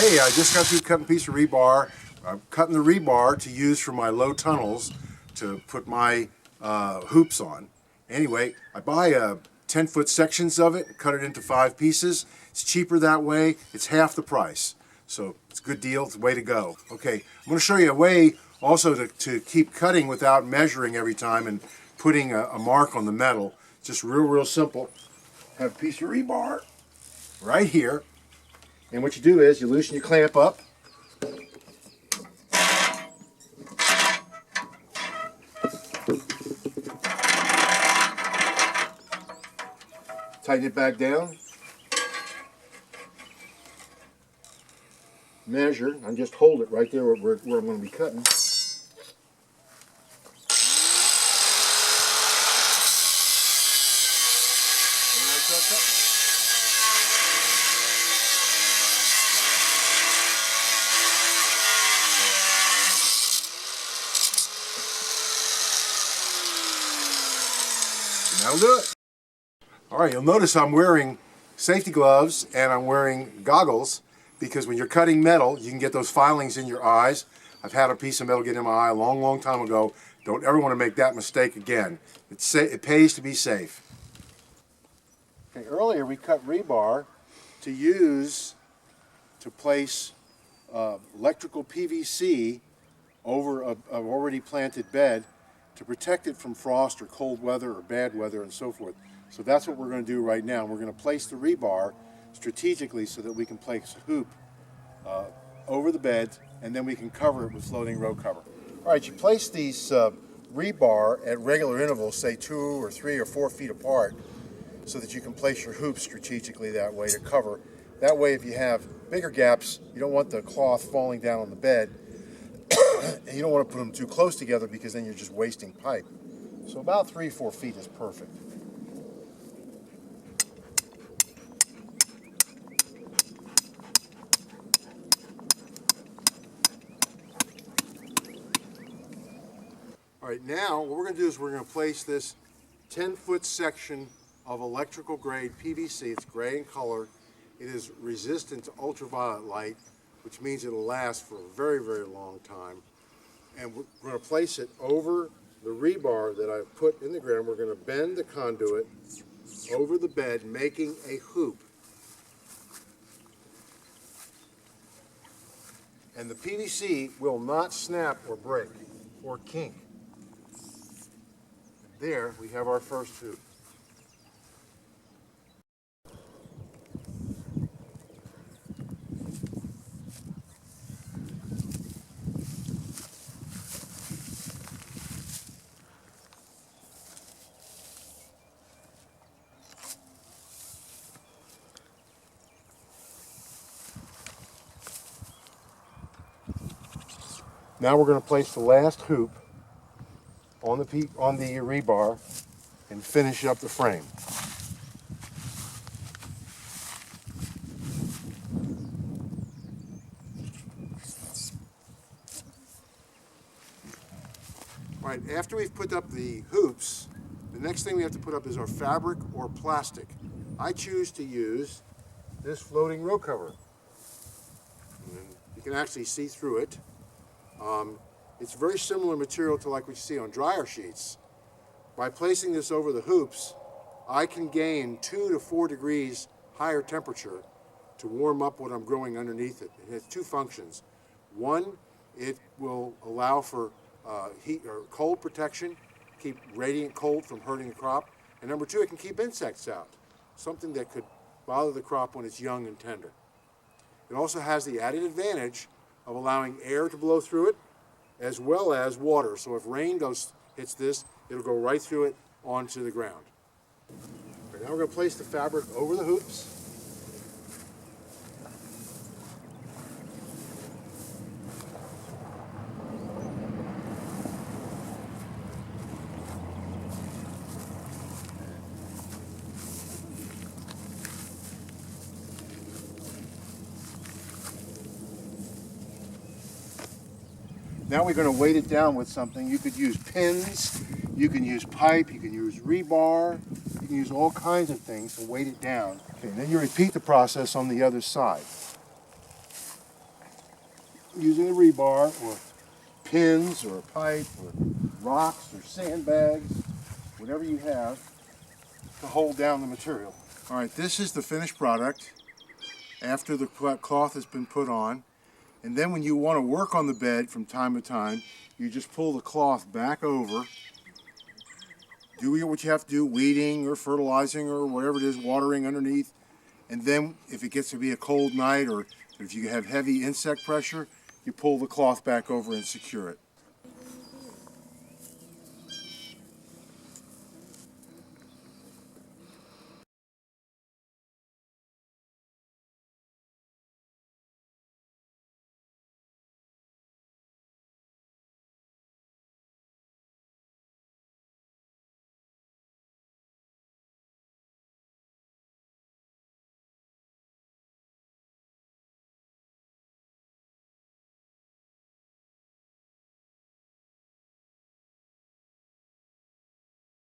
Hey, I just got through cutting a piece of rebar. I'm cutting the rebar to use for my low tunnels to put my hoops on. Anyway, I buy 10-foot sections of it, cut it into 5 pieces. It's cheaper that way. It's half the price. So it's a good deal. It's the way to go. Okay, I'm going to show you a way also to keep cutting without measuring every time and putting a mark on the metal. Just real simple. Have a piece of rebar right here. And what you do is you loosen your clamp up. Tighten it back down. Measure, and just hold it right there where I'm going to be cutting. And I start cutting. That'll do it. All right, you'll notice I'm wearing safety gloves and I'm wearing goggles because when you're cutting metal, you can get those filings in your eyes. I've had a piece of metal get in my eye a long time ago. Don't ever want to make that mistake again. It pays to be safe. Okay, earlier we cut rebar to place electrical PVC over an already planted bed to protect it from frost or cold weather or bad weather and so forth. So that's what we're going to do right now. We're going to place the rebar strategically so that we can place a hoop over the bed and then we can cover it with floating row cover. All right, you place these rebar at regular intervals, say 2 or 3 or 4 feet apart, so that you can place your hoops strategically that way to cover. That way if you have bigger gaps, you don't want the cloth falling down on the bed, and you don't want to put them too close together because then you're just wasting pipe. So about 3 or 4 feet is perfect. All right, now what we're going to do is we're going to place this 10-foot section of electrical grade PVC. It's gray in color. It is resistant to ultraviolet light, which means it'll last for a very long time. And we're going to place it over the rebar that I've put in the ground. We're going to bend the conduit over the bed, making a hoop. And the PVC will not snap or break or kink. There we have our first hoop. Now we're going to place the last hoop on the rebar and finish up the frame. All right, after we've put up the hoops, the next thing we have to put up is our fabric or plastic. I choose to use this floating row cover. And you can actually see through it. It's very similar material to like we see on dryer sheets. By placing this over the hoops, I can gain 2 to 4 degrees higher temperature to warm up what I'm growing underneath it. It has 2 functions. One, it will allow for heat or cold protection, keep radiant cold from hurting the crop. And number 2, it can keep insects out, something that could bother the crop when it's young and tender. It also has the added advantage of allowing air to blow through it as well as water. So if rain hits this, it'll go right through it onto the ground. Right, now we're going to place the fabric over the hoops. Now we're going to weight it down with something. You could use pins, you can use pipe, you can use rebar, you can use all kinds of things to weight it down. Okay, then you repeat the process on the other side. using a rebar or pins or a pipe or rocks or sandbags, whatever you have to hold down the material. All right, this is the finished product after the cloth has been put on. And then when you want to work on the bed from time to time, you just pull the cloth back over, do what you have to do, weeding or fertilizing or whatever it is, watering underneath. And then if it gets to be a cold night or if you have heavy insect pressure, you pull the cloth back over and secure it.